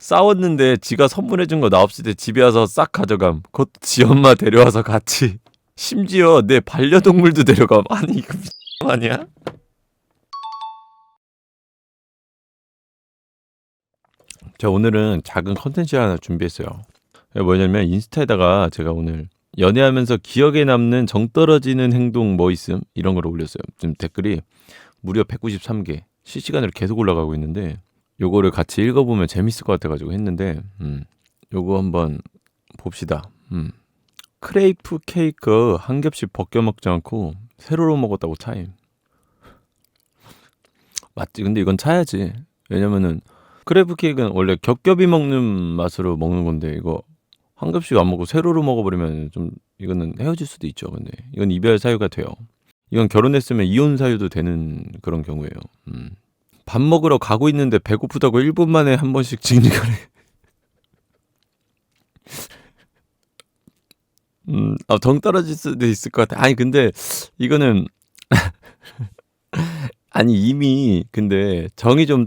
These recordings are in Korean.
싸웠는데 지가 선물해준 거 나 없을 때 집에 와서 싹 가져감. 그것도 지 엄마 데려와서 같이. 심지어 내 반려동물도 데려감. 아니 이거 미친 거 아니야? 제가 오늘은 작은 컨텐츠 하나 준비했어요. 뭐냐면 인스타에다가 제가 오늘 연애하면서 기억에 남는 정 떨어지는 행동 뭐 있음 이런 걸 올렸어요. 지금 댓글이 무려 193개 실시간으로 계속 올라가고 있는데 요거를 같이 읽어보면 재밌을 것 같아가지고 했는데 요거 한번 봅시다. 크레이프 케이크 한 겹씩 벗겨 먹지 않고 세로로 먹었다고 차임. 맞지? 근데 이건 차야지. 왜냐면은 크레이프 케이크는 원래 겹겹이 먹는 맛으로 먹는 건데 이거 한 겹씩 안 먹고 세로로 먹어버리면 좀 이거는 헤어질 수도 있죠. 근데 이건 이별 사유가 돼요. 이건 결혼했으면 이혼 사유도 되는 그런 경우예요. 밥 먹으러 가고 있는데 배고프다고 1분 만에 한 번씩 징징거려. 정 떨어질 수도 있을 것 같아. 아니 근데 이거는 아니 이미 근데 정이 좀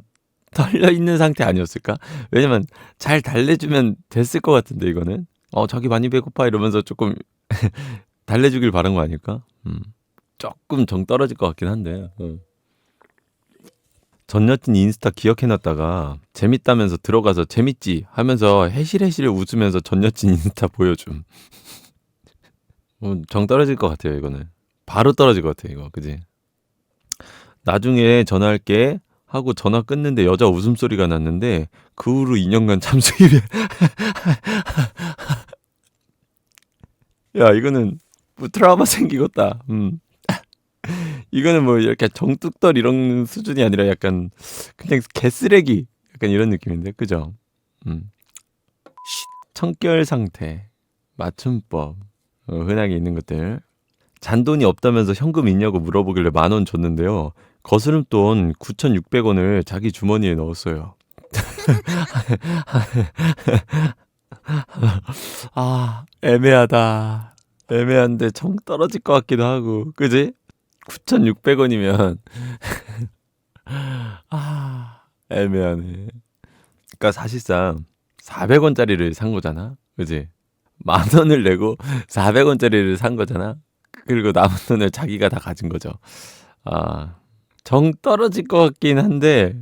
털려 있는 상태 아니었을까? 왜냐면 잘 달래주면 됐을 것 같은데 이거는 자기 많이 배고파 이러면서 조금 달래주길 바란 거 아닐까? 조금 정 떨어질 것 같긴 한데. 전 여친 인스타 기억해놨다가 재밌다면서 들어가서 재밌지 하면서 해실해실 웃으면서 전 여친 인스타 보여줌. 정 떨어질 것 같아요 이거는. 바로 떨어질 것 같아 이거. 그지? 나중에 전화할게 하고 전화 끊는데 여자 웃음소리가 났는데 그 후로 2년간 잠수기를 야 이거는 뭐 트라우마 생기겠다. 이거는 뭐 이렇게 정뚝떨 이런 수준이 아니라 약간 그냥 개쓰레기 약간 이런 느낌인데 그죠? 청결 상태 맞춤법 흔하게 있는 것들. 잔돈이 없다면서 현금 있냐고 물어보길래 10,000원 줬는데요. 거스름돈 9,600원을 자기 주머니에 넣었어요. 애매하다. 애매한데 정 떨어질 것 같기도 하고 그지? 9,600원이면 애매하네. 그러니까 사실상 400원짜리를 산 거잖아. 그지? 10,000원을 내고 400원짜리를 산 거잖아. 그리고 남은 돈을 자기가 다 가진 거죠. 정 떨어질 것 같긴 한데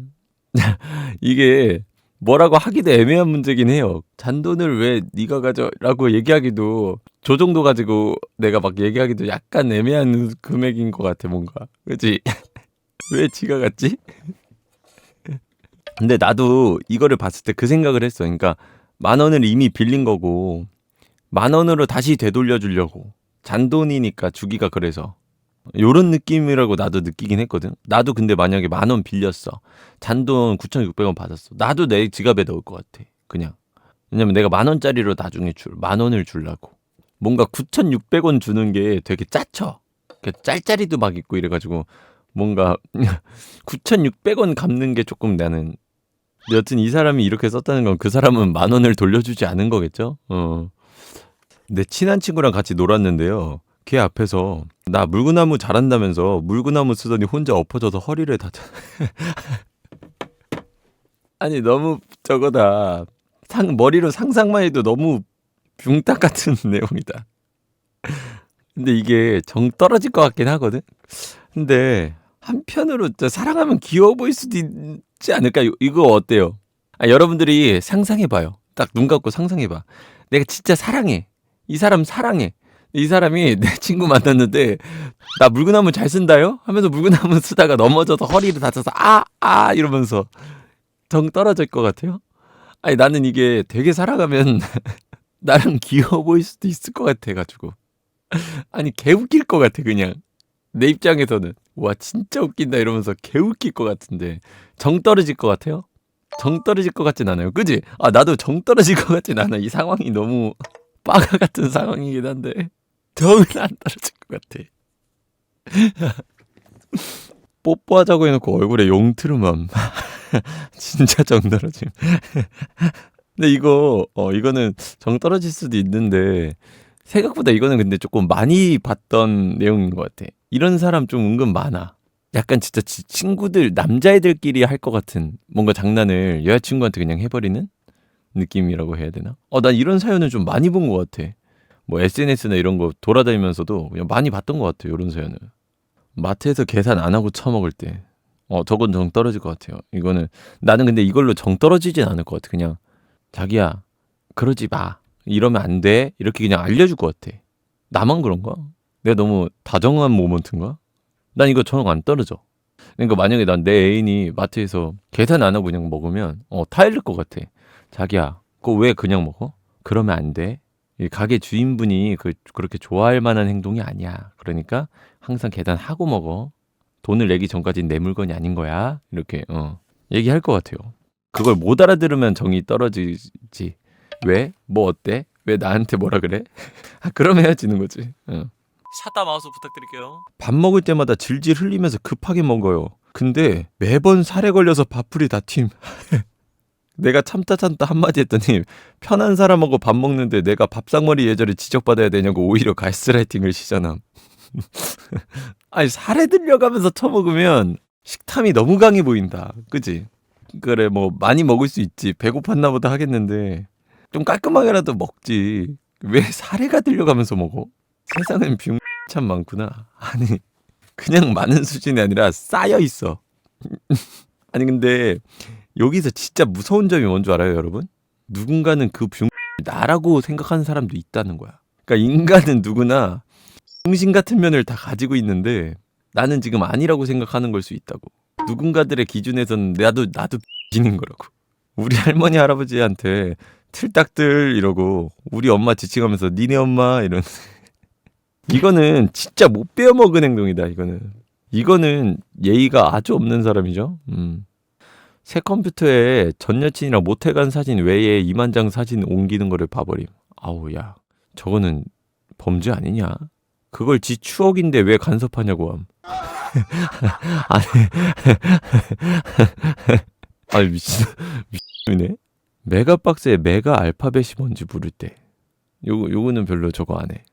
이게 뭐라고 하기도 애매한 문제긴 해요. 잔돈을 왜 네가 가져라고 얘기하기도 저 정도 가지고 내가 막 얘기하기도 약간 애매한 금액인 것 같아 뭔가. 그치? 왜 지가 갔지? 근데 나도 이거를 봤을 때 그 생각을 했어. 그러니까 10,000원을 이미 빌린 거고 10,000원으로 다시 되돌려 주려고. 잔돈이니까 주기가 그래서 요런 느낌이라고 나도 느끼긴 했거든. 나도 근데 만약에 10,000원 빌렸어. 잔돈 9,600원 받았어. 나도 내 지갑에 넣을 것 같아. 그냥. 왜냐면 내가 10,000원짜리로 나중에 10,000원을 주려고. 뭔가 9,600원 주는 게 되게 짜쳐. 짤짤이도 막 있고 이래가지고 뭔가 9,600원 갚는 게 조금 나는. 여튼 이 사람이 이렇게 썼다는 건 그 사람은 10,000원을 돌려주지 않은 거겠죠? 내 친한 친구랑 같이 놀았는데요. 걔 앞에서 나 물구나무 잘한다면서 물구나무 쓰더니 혼자 엎어져서 허리를 다쳐. 아니 너무 저거다. 머리로 상상만 해도 너무 붕딱 같은 내용이다. 근데 이게 정 떨어질 것 같긴 하거든. 근데 한편으로 사랑하면 귀여워 보일 수도 있지 않을까? 이거 어때요? 여러분들이 상상해봐요. 딱 눈 감고 상상해봐. 내가 진짜 사랑해. 이 사람 사랑해. 이 사람이 내 친구 만났는데 나 물구나무 잘 쓴다요? 하면서 물구나무 쓰다가 넘어져서 허리를 다쳐서 이러면서 정 떨어질 것 같아요? 아니 나는 이게 되게 살아가면 나랑 귀여워 보일 수도 있을 것 같아가지고 아니 개웃길 것 같아 그냥 내 입장에서는 와 진짜 웃긴다 이러면서 개웃길 것 같은데 정 떨어질 것 같아요? 정 떨어질 것 같진 않아요 그지? 나도 정 떨어질 것 같진 않아. 이 상황이 너무 빠가 같은 상황이긴 한데 정은 안 떨어질 것 같아. 뽀뽀하자고 해놓고 얼굴에 용트름함. 진짜 정 떨어짐. 근데 이거는 정 떨어질 수도 있는데 생각보다 이거는 근데 조금 많이 봤던 내용인 것 같아. 이런 사람 좀 은근 많아. 약간 진짜 친구들 남자애들끼리 할 것 같은 뭔가 장난을 여자친구한테 그냥 해버리는? 느낌이라고 해야 되나? 난 이런 사연을 좀 많이 본 것 같아. 뭐 SNS나 이런 거 돌아다니면서도 그냥 많이 봤던 것 같아요. 이런 사연을. 마트에서 계산 안 하고 처먹을 때. 저건 정 떨어질 것 같아요. 이거는 나는 근데 이걸로 정 떨어지진 않을 것 같아. 그냥 자기야 그러지 마. 이러면 안 돼. 이렇게 그냥 알려줄 것 같아. 나만 그런가? 내가 너무 다정한 모먼트인가? 난 이거 정 안 떨어져. 그러니까 만약에 난 내 애인이 마트에서 계산 안 하고 그냥 먹으면 타일릴 것 같아. 자기야 그거 왜 그냥 먹어? 그러면 안 돼. 이 가게 주인분이 그렇게 좋아할 만한 행동이 아니야. 그러니까 항상 계산하고 먹어. 돈을 내기 전까지는 내 물건이 아닌 거야. 이렇게 얘기할 것 같아요. 그걸 못 알아들으면 정이 떨어지지. 왜? 뭐 어때? 왜 나한테 뭐라 그래? 그럼 헤어지는 거지. 샷다 마우스 부탁드릴게요. 밥 먹을 때마다 질질 흘리면서 급하게 먹어요. 근데 매번 살에 걸려서 밥풀이 다팀. 내가 참다 한마디 했더니 편한 사람하고 밥 먹는데 내가 밥상머리 예절을 지적받아야 되냐고 오히려 가스라이팅을 시전함. 아니 살에 들려가면서 처먹으면 식탐이 너무 강해 보인다. 그치? 그래 뭐 많이 먹을 수 있지. 배고팠나 보다 하겠는데 좀 깔끔하게라도 먹지. 왜 사례가 들려가면서 먹어? 세상엔 병 참 많구나. 아니 그냥 많은 수준이 아니라 쌓여 있어. 아니 근데 여기서 진짜 무서운 점이 뭔 줄 알아요, 여러분? 누군가는 그 병 나라고 생각하는 사람도 있다는 거야. 그러니까 인간은 누구나 병신 같은 면을 다 가지고 있는데 나는 지금 아니라고 생각하는 걸 수 있다고. 누군가들의 기준에서는 나도 병신인 거라고. 우리 할머니 할아버지한테 틀딱들 이러고 우리 엄마 지칭하면서 니네 엄마 이런. 이거는 진짜 못 배워먹은 행동이다. 이거는 예의가 아주 없는 사람이죠. 새 컴퓨터에 전 여친이랑 모텔 간 사진 외에 2만 장 사진 옮기는 거를 봐버림. 아우 야 저거는 범죄 아니냐? 그걸 지 추억인데 왜 간섭하냐고 함. 아니 미친이네. 메가박스에 메가 알파벳이 뭔지 물을 때 요거는 별로 저거 안 해.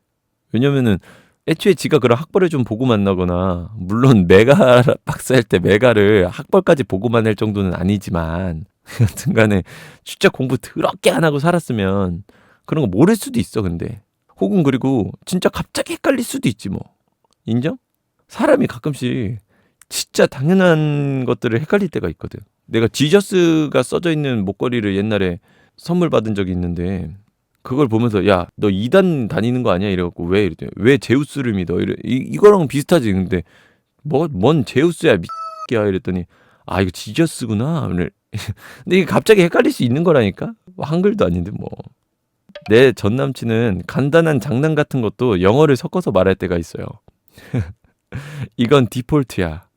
왜냐면은 애초에 지가 그런 학벌을 좀 보고 만나거나 물론 메가 박스 할 때 메가를 학벌까지 보고 만날 정도는 아니지만 여튼간에 진짜 공부 더럽게 안 하고 살았으면 그런 거 모를 수도 있어. 근데 혹은 그리고 진짜 갑자기 헷갈릴 수도 있지 뭐. 인정? 사람이 가끔씩 진짜 당연한 것들을 헷갈릴 때가 있거든. 내가 지저스가 써져 있는 목걸이를 옛날에 선물 받은 적이 있는데 그걸 보면서 야 너 2단 다니는 거 아니야? 이래갖고 왜 이랬더니 왜 제우스를 믿어? 이거랑 비슷하지. 근데 뭔 제우스야 미야 이랬더니 아 이거 지저스구나. 근데 이게 갑자기 헷갈릴 수 있는 거라니까. 한글도 아닌데 뭐. 내 전 남친은 간단한 장난 같은 것도 영어를 섞어서 말할 때가 있어요. 이건 디폴트야.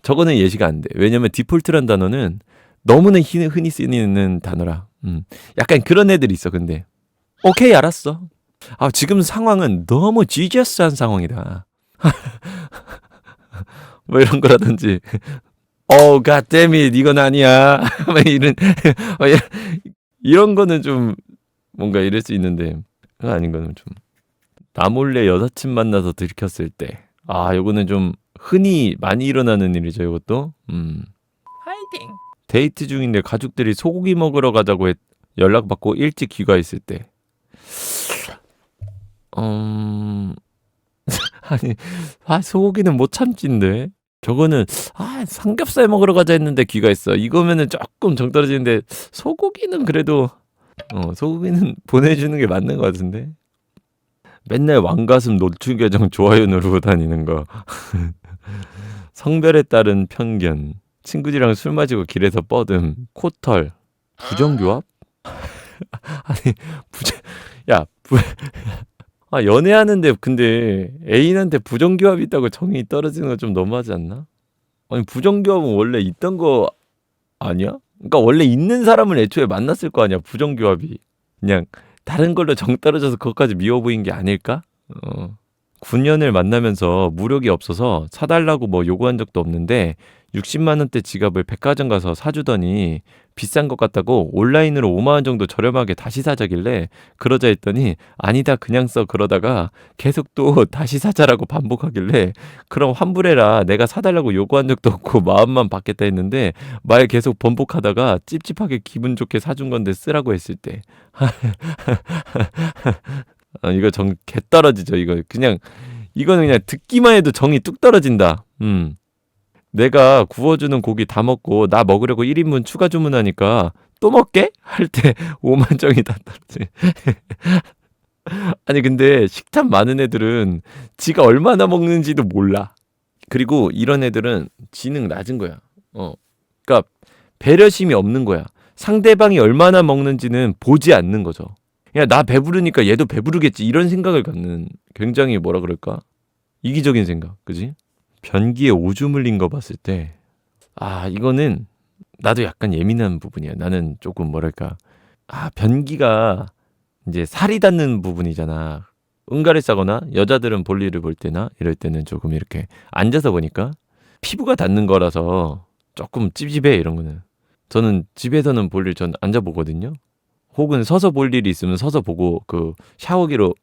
저거는 예시가 안 돼. 왜냐면 디폴트란 단어는 너무나 흔히 쓰이는 단어라. 약간 그런 애들이 있어. 근데 오케이 알았어. 지금 상황은 너무 지저스한 상황이다. 뭐 이런 거라든지 God damn it 이건 아니야. 이런 거는 좀 뭔가 이럴 수 있는데 그거 아닌 거는 좀 나 몰래 여사친 만나서 들켰을 때 요거는 좀 흔히 많이 일어나는 일이죠. 이것도 파이팅. 데이트 중인데 가족들이 소고기 먹으러 가자고 연락받고 일찍 귀가했을 때 아니 소고기는 못 참지인데 저거는 삼겹살 먹으러 가자 했는데 귀가했어. 이거면은 조금 정 떨어지는데 소고기는 그래도 소고기는 보내주는 게 맞는 것 같은데. 맨날 왕가슴 노출 계정 좋아요 누르고 다니는 거. 성별에 따른 편견. 친구들이랑 술 마시고 길에서 뻗음. 코털. 부정교합? 아니 연애하는데 근데 애인한테 부정교합이 있다고 정이 떨어지는 거 좀 너무하지 않나? 아니 부정교합은 원래 있던 거 아니야? 그러니까 원래 있는 사람을 애초에 만났을 거 아니야. 부정교합이 그냥 다른 걸로 정 떨어져서 그것까지 미워 보인 게 아닐까? 9년을 만나면서 무력이 없어서 사달라고 뭐 요구한 적도 없는데 60만 원대 지갑을 백화점 가서 사주더니 비싼 것 같다고 온라인으로 5만 원 정도 저렴하게 다시 사자길래 그러자 했더니 아니다 그냥 써 그러다가 계속 또 다시 사자라고 반복하길래 그럼 환불해라 내가 사달라고 요구한 적도 없고 마음만 받겠다 했는데 말 계속 번복하다가 찝찝하게 기분 좋게 사준 건데 쓰라고 했을 때 이거 정 개 떨어지죠. 이거는 그냥 듣기만 해도 정이 뚝 떨어진다. 내가 구워주는 고기 다 먹고 나 먹으려고 1인분 추가 주문하니까 또 먹게? 할 때 5만 정이 다 떨어지. 아니 근데 식탐 많은 애들은 지가 얼마나 먹는지도 몰라. 그리고 이런 애들은 지능 낮은 거야. 그러니까 배려심이 없는 거야. 상대방이 얼마나 먹는지는 보지 않는 거죠. 그냥 나 배부르니까 얘도 배부르겠지 이런 생각을 갖는 굉장히 뭐라 그럴까? 이기적인 생각, 그지? 변기에 오줌 흘린 거 봤을 때, 이거는 나도 약간 예민한 부분이야. 나는 조금 뭐랄까, 변기가 이제 살이 닿는 부분이잖아. 응가를 싸거나 여자들은 볼일을 볼 때나 이럴 때는 조금 이렇게 앉아서 보니까 피부가 닿는 거라서 조금 찝찝해 이런 거는. 저는 집에서는 볼일 전 앉아 보거든요. 혹은 서서 볼 일이 있으면 서서 보고 그 샤워기로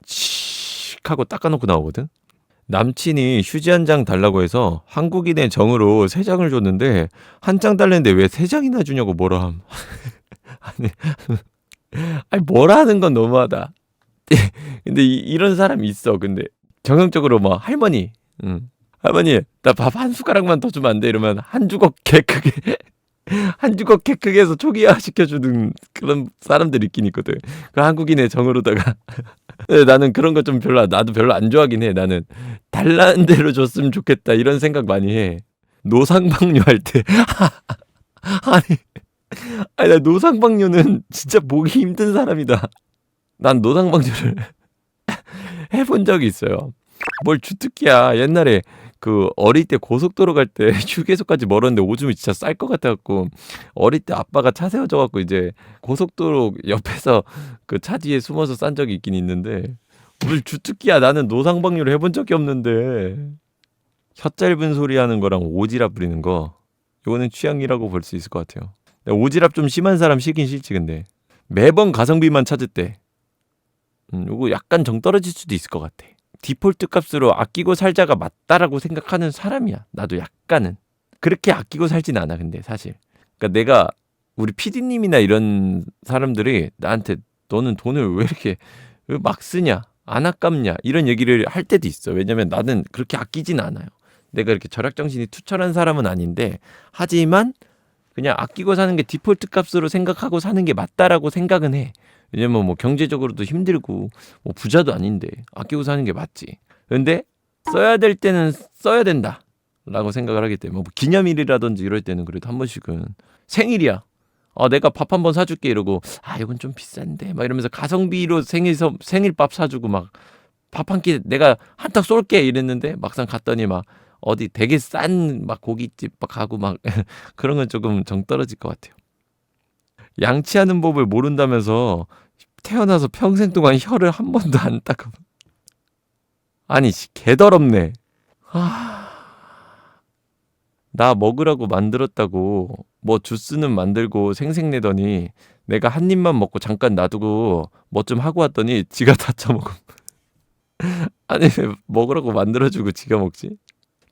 칙 하고 닦아놓고 나오거든. 남친이 휴지 한 장 달라고 해서 한국인의 정으로 세 장을 줬는데 한 장 달랬는데 왜 세 장이나 주냐고 뭐라 함. 아니, 아니 뭐라 하는 건 너무하다. 근데 이런 사람이 있어. 근데 정형적으로 뭐 할머니, 할머니 나 밥 한 숟가락만 더 주면 안 돼? 이러면 한 주걱 개 크게 한 주걱 개 크게 해서 초기화 시켜주는 그런 사람들이 있긴 있거든. 그 한국인의 정으로다가 나는 그런 거 좀 나도 별로 안 좋아하긴 해. 나는 달라는 대로 줬으면 좋겠다 이런 생각 많이 해. 노상방뇨 할 때 아니 나 노상방뇨는 진짜 보기 힘든 사람이다. 난 노상방뇨를 해본 적이 있어요. 뭘 주특기야. 옛날에 그 어릴 때 고속도로 갈 때 휴게소까지 멀었는데 오줌이 진짜 쌀 것 같아갖고 어릴 때 아빠가 차 세워줘갖고 이제 고속도로 옆에서 그 차 뒤에 숨어서 싼 적이 있긴 있는데 뭘 주특기야. 나는 노상방뇨를 해본 적이 없는데. 혀 짧은 소리 하는 거랑 오지랖 부리는 거 이거는 취향이라고 볼 수 있을 것 같아요. 오지랖 좀 심한 사람 싫긴 싫지. 근데 매번 가성비만 찾을 때 요거 약간 정 떨어질 수도 있을 것 같아. 디폴트 값으로 아끼고 살자가 맞다라고 생각하는 사람이야. 나도 약간은. 그렇게 아끼고 살진 않아 근데 사실. 그러니까 내가 우리 PD님이나 이런 사람들이 나한테 너는 돈을 왜 이렇게 막 쓰냐? 안 아깝냐? 이런 얘기를 할 때도 있어. 왜냐면 나는 그렇게 아끼진 않아요. 내가 이렇게 절약정신이 투철한 사람은 아닌데 하지만 그냥 아끼고 사는 게 디폴트 값으로 생각하고 사는 게 맞다라고 생각은 해. 왜냐면 뭐 경제적으로도 힘들고 뭐 부자도 아닌데 아끼고 사는 게 맞지. 그런데 써야 될 때는 써야 된다 라고 생각을 하기 때문에 뭐 기념일이라든지 이럴 때는 그래도 한 번씩은 생일이야. 내가 밥 한 번 사줄게 이러고 이건 좀 비싼데 막 이러면서 가성비로 생일밥 사주고 막 밥 한 끼 내가 한턱 쏠게 이랬는데 막상 갔더니 막 어디 되게 싼 막 고깃집 막 가고 막 그런 건 조금 정 떨어질 것 같아요. 양치하는 법을 모른다면서 태어나서 평생 동안 혀를 한 번도 안 닦아. 아니 개더럽네. 나 먹으라고 만들었다고 뭐 주스는 만들고 생색내더니 내가 한 입만 먹고 잠깐 놔두고 뭐 좀 하고 왔더니 지가 다 처먹음. 아니 왜 먹으라고 만들어주고 지가 먹지?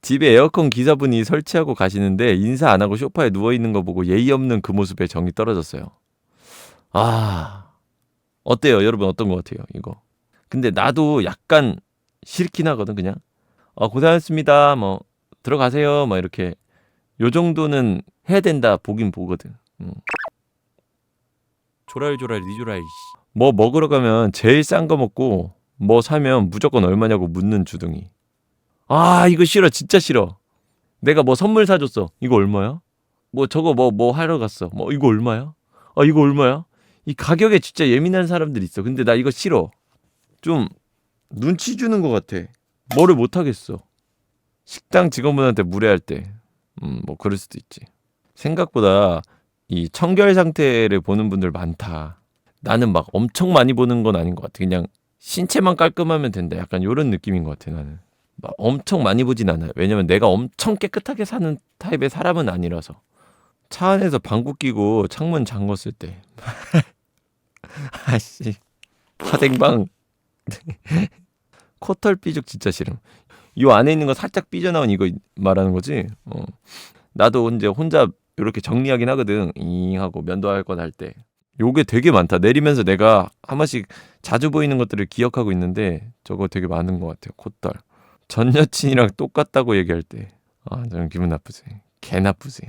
집에 에어컨 기사분이 설치하고 가시는데 인사 안 하고 소파에 누워있는 거 보고 예의 없는 그 모습에 정이 떨어졌어요. 어때요? 여러분 어떤 것 같아요? 이거. 근데 나도 약간 싫긴 하거든 그냥. 고생하셨습니다. 뭐 들어가세요. 뭐 이렇게 요 정도는 해야 된다 보긴 보거든. 조랄조랄 니조랄. 뭐 먹으러 가면 제일 싼 거 먹고 뭐 사면 무조건 얼마냐고 묻는 주둥이. 이거 싫어. 진짜 싫어. 내가 뭐 선물 사줬어. 이거 얼마야? 뭐 저거 뭐 하러 갔어. 뭐 이거 얼마야? 이거 얼마야? 이 가격에 진짜 예민한 사람들 있어. 근데 나 이거 싫어. 좀 눈치 주는 것 같아. 뭐를 못 하겠어. 식당 직원분한테 무례할 때. 뭐 그럴 수도 있지. 생각보다 이 청결 상태를 보는 분들 많다. 나는 막 엄청 많이 보는 건 아닌 것 같아. 그냥 신체만 깔끔하면 된다. 약간 요런 느낌인 것 같아 나는. 막 엄청 많이 보진 않아요. 왜냐면 내가 엄청 깨끗하게 사는 타입의 사람은 아니라서. 차 안에서 방구 끼고 창문 잠궜을 때 아씨 파생방 코털 삐죽 진짜 싫음. 요 안에 있는 거 살짝 삐져나온 이거 말하는 거지? 나도 이제 혼자 이렇게 정리하긴 하거든. 잉 하고 면도할 것 할 때. 요게 되게 많다. 내리면서 내가 한 번씩 자주 보이는 것들을 기억하고 있는데 저거 되게 많은 것 같아요. 콧털. 전 여친이랑 똑같다고 얘기할 때. 아, 저는 기분 나쁘지. 개 나쁘지.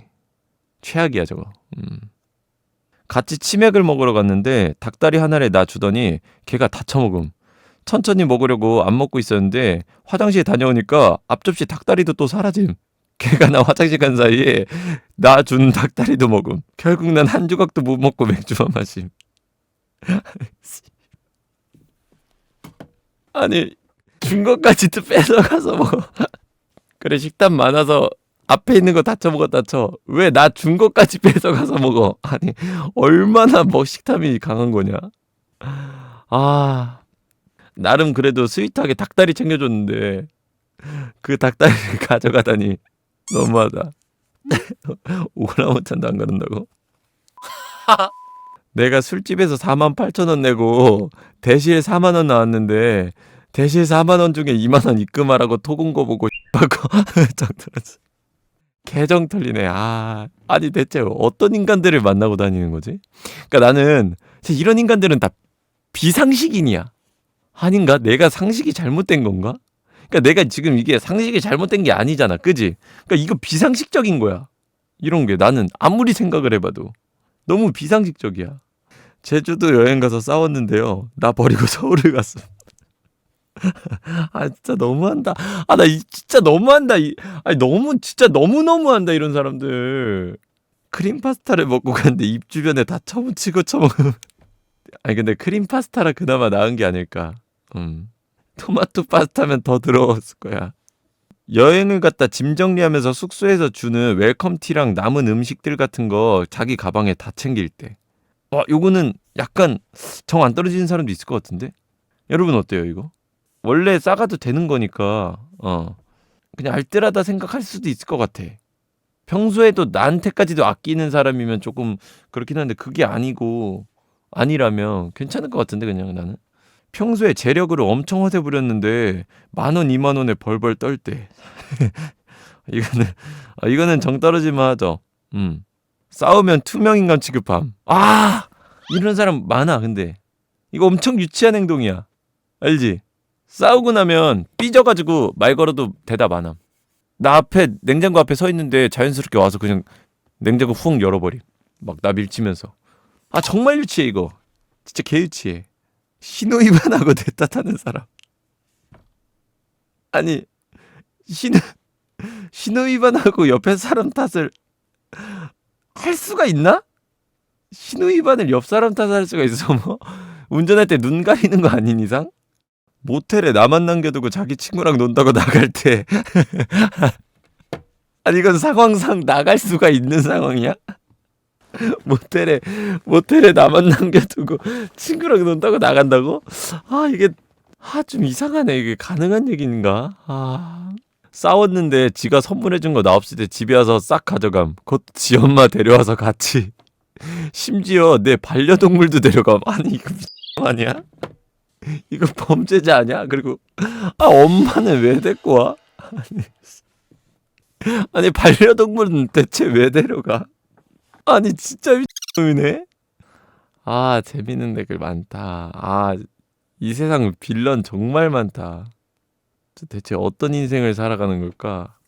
최악이야 저거. 같이 치맥을 먹으러 갔는데 닭다리 하나를 나 주더니 걔가 다 처먹음. 천천히 먹으려고 안 먹고 있었는데 화장실에 다녀오니까 앞접시 닭다리도 또 사라짐. 걔가 나 화장실 간 사이에 나 준 닭다리도 먹음. 결국 난 한 조각도 못 먹고 맥주만 마심. 아니 준 것까지도 뺏어가서 먹어. 그래 식단 많아서 앞에 있는 거 다 처먹었다 쳐. 왜 나 준 것까지 뺏어가서 먹어. 아니 얼마나 뭐 식탐이 강한 거냐. 아 나름 그래도 스윗하게 닭다리 챙겨줬는데 그 닭다리를 가져가다니 너무하다. 오라무탄도 안 가른다고? 내가 술집에서 48,000원 내고 대실 4만원 나왔는데 대실 4만원 중에 2만원 입금하라고 토군 거 보고 받고 정털었어. 개정 털리네. 아니 대체 어떤 인간들을 만나고 다니는 거지? 그러니까 나는 이런 인간들은 다 비상식인이야. 아닌가? 내가 상식이 잘못된 건가? 그러니까 내가 지금 이게 상식이 잘못된 게 아니잖아. 그지? 그러니까 이거 비상식적인 거야. 이런 게 나는 아무리 생각을 해봐도 너무 비상식적이야. 제주도 여행 가서 싸웠는데요. 나 버리고 서울을 갔어. 아 진짜 너무한다. 나 진짜 너무한다. 아니 너무 진짜 너무너무한다 이런 사람들. 크림 파스타를 먹고 갔는데 입 주변에 다 처묻히고 처먹음. 아니 근데 크림 파스타라 그나마 나은 게 아닐까. 토마토 파스타면 더 더러웠을 거야. 여행을 갔다 짐 정리하면서 숙소에서 주는 웰컴티랑 남은 음식들 같은 거 자기 가방에 다 챙길 때. 요거는 약간 정 안 떨어지는 사람도 있을 것 같은데? 여러분 어때요 이거? 원래 싸가도 되는 거니까 그냥 알뜰하다 생각할 수도 있을 것 같아. 평소에도 나한테까지도 아끼는 사람이면 조금 그렇긴 한데 그게 아니라면 괜찮을 것 같은데 그냥 나는. 평소에 재력으로 엄청 허세 부렸는데 10,000원, 20,000원에 벌벌 떨 때. 이거는 정 떨어지만 하죠. 싸우면 투명인간 취급함. 이런 사람 많아. 근데 이거 엄청 유치한 행동이야. 알지? 싸우고 나면 삐져가지고 말 걸어도 대답 안 함. 나 앞에 냉장고 앞에 서 있는데 자연스럽게 와서 그냥 냉장고 훅 열어버림. 막 나 밀치면서. 정말 유치해 이거. 진짜 개 유치해. 신호 위반하고 냈다 타는 사람. 아니 신호 위반하고 옆에 사람 탓을 할 수가 있나? 신호 위반을 옆 사람 탓을 할 수가 있어 뭐? 운전할 때 눈 가리는 거 아닌 이상? 모텔에 나만 남겨두고 자기 친구랑 논다고 나갈 때 아니 이건 상황상 나갈 수가 있는 상황이야? 모텔에 나만 남겨두고 친구랑 논다고 나간다고? 이게 좀 이상하네. 이게 가능한 얘기인가? 싸웠는데 지가 선물해준 거 나 없을 때 집에 와서 싹 가져감. 곧 지 엄마 데려와서 같이. 심지어 내 반려동물도 데려감. 아니 이거 아니야? 이거 범죄자 아니야? 그리고 엄마는 왜 데리고 와? 아니 반려동물은 대체 왜 데려가? 아니 진짜 미친놈이네. 재밌는 댓글 많다. 이 세상 빌런 정말 많다. 대체 어떤 인생을 살아가는 걸까?